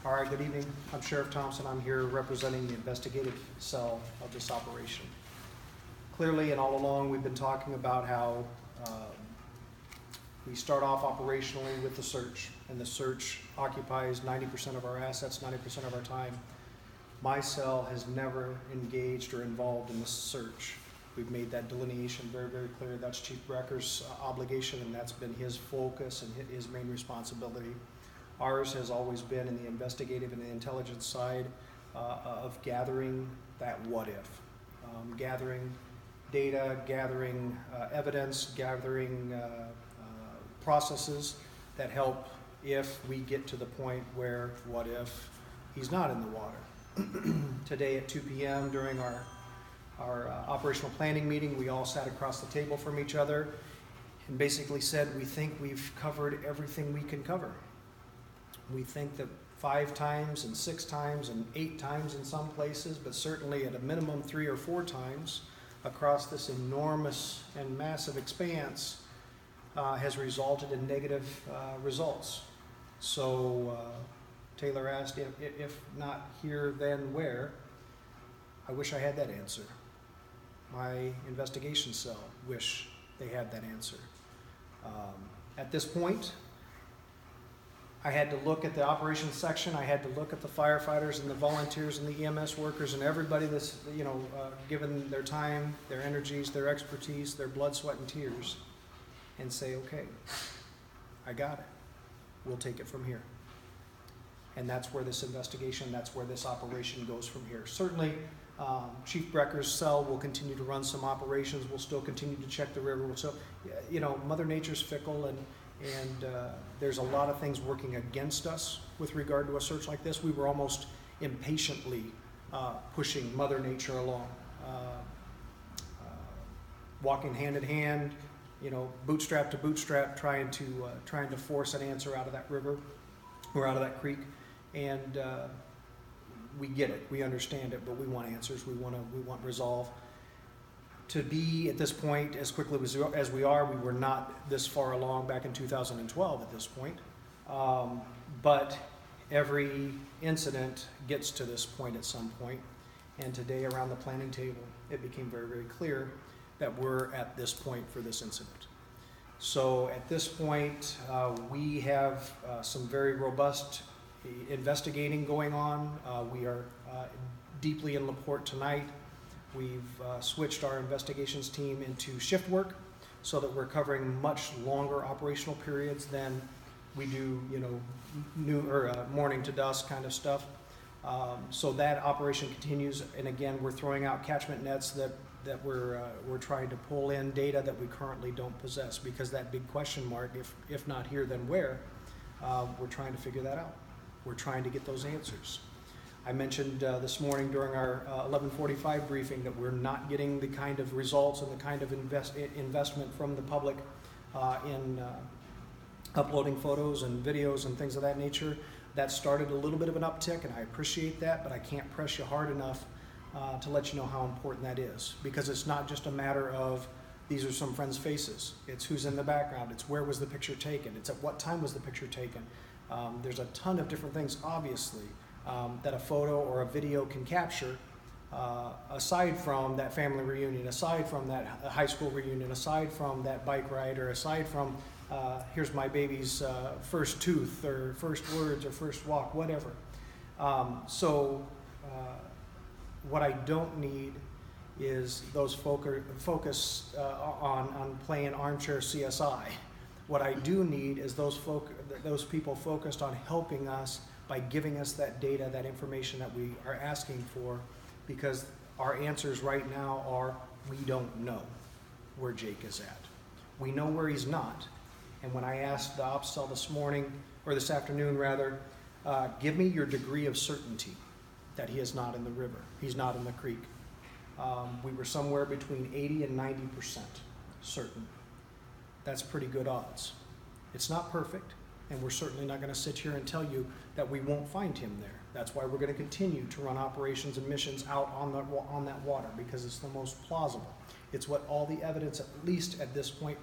All right, good evening. I'm Sheriff Thompson. I'm here representing the investigative cell of this operation. Clearly, and all along, we've been talking about how we start off operationally with the search, and the search occupies 90% of our assets, 90% of our time. My cell has never engaged or involved in the search. We've made that delineation very, very clear. That's Chief Brecker's obligation, and that's been his focus and his main responsibility. Ours has always been in the investigative and the intelligence side of gathering that what if. Gathering data, gathering evidence, gathering processes that help if we get to the point where what if he's not in the water. Today at 2 p.m. during our operational planning meeting, we all sat across the table from each other and basically said we think we've covered everything we can cover. We think that 5 times and 6 times and 8 times in some places, but certainly at a minimum 3 or 4 times across this enormous and massive expanse has resulted in negative results. So Taylor asked, if not here, then where? I wish I had that answer. My investigation cell wish they had that answer. At this point, I had to look at the operations section. I had to look at the firefighters and the volunteers and the EMS workers and everybody that's given their time, their energies, their expertise, their blood, sweat, and tears, and say, okay, I got it. We'll take it from here. And that's where this investigation, that's where this operation goes from here. Certainly, Chief Brecker's cell will continue to run some operations. We'll still continue to check the river. So, Mother Nature's fickle, and there's a lot of things working against us with regard to a search like this. We were almost impatiently pushing Mother Nature along, walking hand in hand, bootstrap to bootstrap, trying to force an answer out of that river or out of that creek. And we get it, we understand it, but we want answers. We want resolve. To be at this point as quickly as we are, we were not this far along back in 2012 at this point. But every incident gets to this point at some point. And today around the planning table, it became very, very clear that we're at this point for this incident. So at this point, we have some very robust investigating going on. We are deeply in LaPorte tonight. We've switched our investigations team into shift work so that we're covering much longer operational periods than we do, morning to dusk kind of stuff. So that operation continues, and again, we're throwing out catchment nets that we're trying to pull in data that we currently don't possess, because that big question mark, if not here, then where? We're trying to figure that out. We're trying to get those answers. I mentioned this morning during our 11:45 briefing that we're not getting the kind of results and the kind of investment from the public in uploading photos and videos and things of that nature. That started a little bit of an uptick, and I appreciate that, but I can't press you hard enough to let you know how important that is, because it's not just a matter of these are some friends' faces. It's who's in the background. It's where was the picture taken. It's at what time was the picture taken. There's a ton of different things, obviously, that a photo or a video can capture, aside from that family reunion, aside from that high school reunion, aside from that bike ride, or aside from here's my baby's first tooth, or first words, or first walk, whatever. What I don't need is those focus on playing armchair CSI. What I do need is those people focused on helping us by giving us that data, that information that we are asking for, because our answers right now are we don't know where Jake is at. We know where he's not. And when I asked the ops cell this morning, or this afternoon rather, give me your degree of certainty that he is not in the river, he's not in the creek. We were somewhere between 80 and 90% certain. That's pretty good odds. It's not perfect, and we're certainly not going to sit here and tell you that we won't find him there. That's why we're going to continue to run operations and missions out on that water, because it's the most plausible. It's what all the evidence, at least at this point,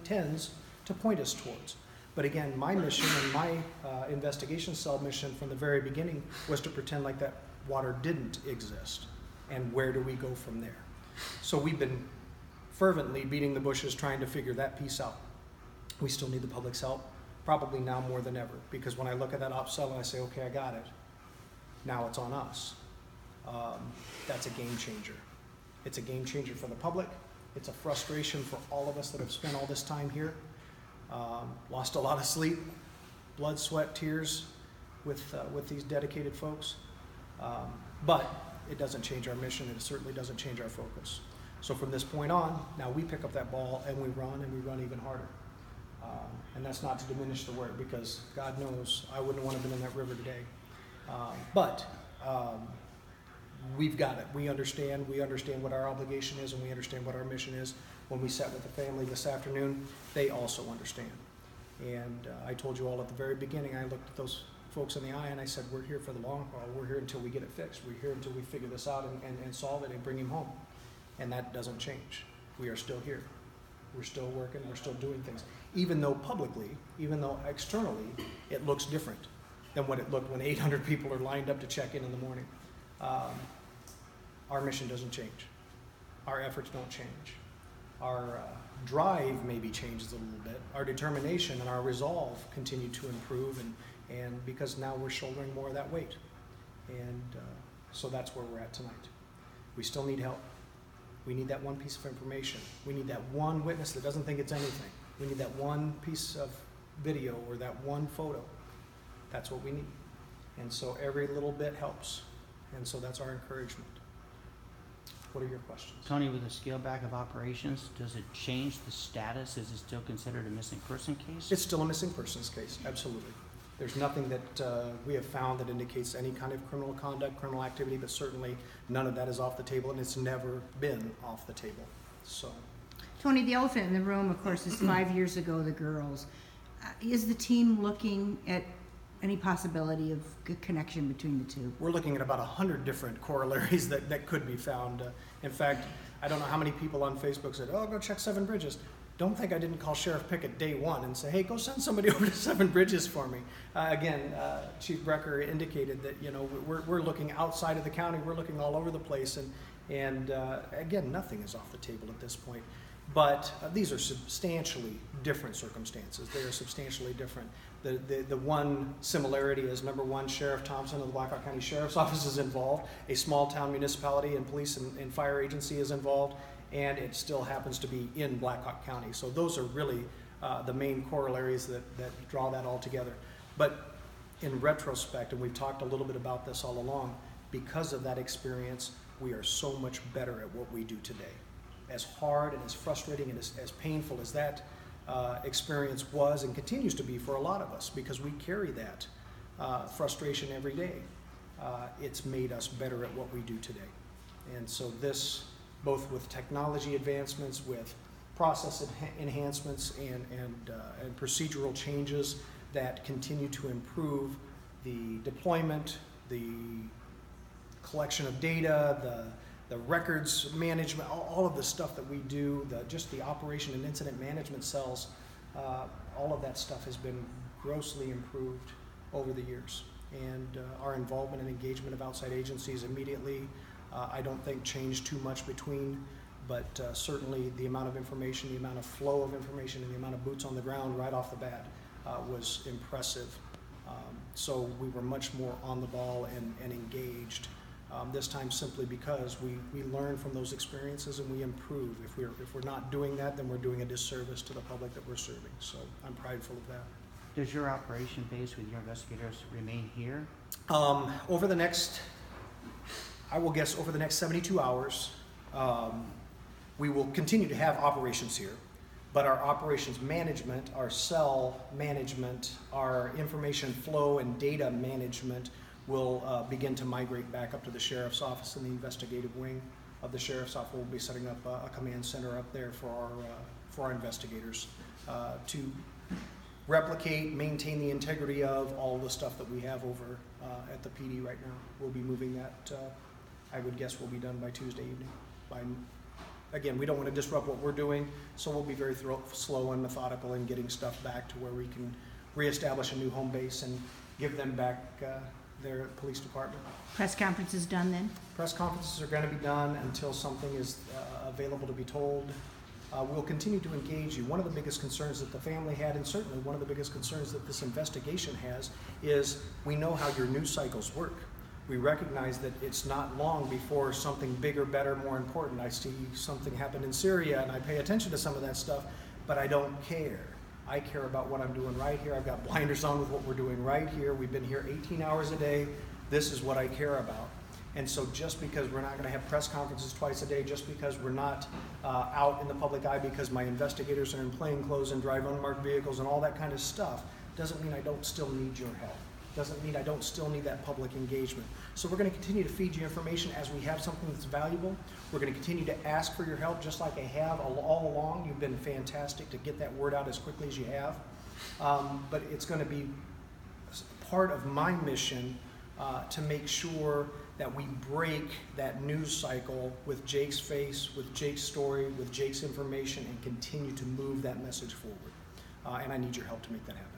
tends to point us towards. But again, my mission and my investigation cell mission from the very beginning was to pretend like that water didn't exist. And where do we go from there? So we've been fervently beating the bushes trying to figure that piece out. We still need the public's help, probably now more than ever, because when I look at that ops cell and I say, okay, I got it, now it's on us. That's a game changer. It's a game changer for the public. It's a frustration for all of us that have spent all this time here. Lost a lot of sleep, blood, sweat, tears with these dedicated folks. But it doesn't change our mission, and it certainly doesn't change our focus. So from this point on, now we pick up that ball and we run even harder. And that's not to diminish the work, because God knows I wouldn't want to have been in that river today. But we've got it. We understand what our obligation is, and we understand what our mission is. When we sat with the family this afternoon, they also understand. And I told you all at the very beginning, I looked at those folks in the eye and I said, we're here for the long haul. We're here until we get it fixed. We're here until we figure this out and solve it and bring him home. And that doesn't change. We are still here. We're still working. We're still doing things. Even though publicly, even though externally, it looks different than what it looked when 800 people are lined up to check in the morning. Our mission doesn't change. Our efforts don't change. Our drive maybe changes a little bit. Our determination and our resolve continue to improve, and because now we're shouldering more of that weight. And so that's where we're at tonight. We still need help. We need that one piece of information. We need that one witness that doesn't think it's anything. We need that one piece of video or that one photo. That's what we need. And so every little bit helps. And so that's our encouragement. What are your questions? Tony, with the scale back of operations, does it change the status? Is it still considered a missing person case? It's still a missing persons case, absolutely. There's nothing that we have found that indicates any kind of criminal conduct, criminal activity, but certainly none of that is off the table, and it's never been off the table. So, Tony, the elephant in the room, of course, is 5 years ago, the girls. Is the team looking at any possibility of good connection between the two? we're looking at about 100 different corollaries that could be found. In fact, I don't know how many people on Facebook said, oh, go check Seven Bridges. Don't think I didn't call Sheriff Pickett day one and say, hey, go send somebody over to Seven Bridges for me. Again, Chief Brecker indicated that, we're looking outside of the county. We're looking all over the place. And again, nothing is off the table at this point. But these are substantially different circumstances. They are substantially different. The one similarity is, number one, Sheriff Thompson of the Blackhawk County Sheriff's Office is involved. A small town municipality and police and fire agency is involved. And it still happens to be in Blackhawk County. So those are really the main corollaries that draw that all together. But in retrospect, and we've talked a little bit about this all along, because of that experience, we are so much better at what we do today. As hard and as frustrating and as painful as that experience was and continues to be for a lot of us, because we carry that frustration every day, it's made us better at what we do today. And so this, both with technology advancements, with process enhancements and procedural changes that continue to improve the deployment, the collection of data, the records management, all of the stuff that we do, just the operation and incident management cells, all of that stuff has been grossly improved over the years. And our involvement and engagement of outside agencies immediately, I don't think changed too much between, but certainly the amount of information, the amount of flow of information, and the amount of boots on the ground right off the bat was impressive. So we were much more on the ball and engaged. This time simply because we learn from those experiences and we improve. If we're not doing that, then we're doing a disservice to the public that we're serving. So I'm prideful of that. Does your operation base with your investigators remain here? Over the next 72 hours, we will continue to have operations here, but our operations management, our cell management, our information flow and data management will begin to migrate back up to the Sheriff's Office and the investigative wing of the Sheriff's Office. We'll be setting up a command center up there for our investigators to replicate, maintain the integrity of all the stuff that we have over at the PD right now. We'll be moving that, I would guess will be done by Tuesday evening. Again, we don't want to disrupt what we're doing, so we'll be very slow and methodical in getting stuff back to where we can reestablish a new home base and give them back their police department. Press conferences done then? Press conferences are going to be done until something is available to be told. We'll continue to engage you. One of the biggest concerns that the family had, and certainly one of the biggest concerns that this investigation has, is we know how your news cycles work. We recognize that it's not long before something bigger, better, more important. I see something happen in Syria and I pay attention to some of that stuff, but I don't care. I care about what I'm doing right here. I've got blinders on with what we're doing right here. We've been here 18 hours a day. This is what I care about. And so just because we're not going to have press conferences twice a day, just because we're not out in the public eye because my investigators are in plain clothes and drive unmarked vehicles and all that kind of stuff, doesn't mean I don't still need your help. Doesn't mean I don't still need that public engagement. So we're going to continue to feed you information as we have something that's valuable. We're going to continue to ask for your help just like I have all along. You've been fantastic to get that word out as quickly as you have. But it's going to be part of my mission to make sure that we break that news cycle with Jake's face, with Jake's story, with Jake's information, and continue to move that message forward. And I need your help to make that happen.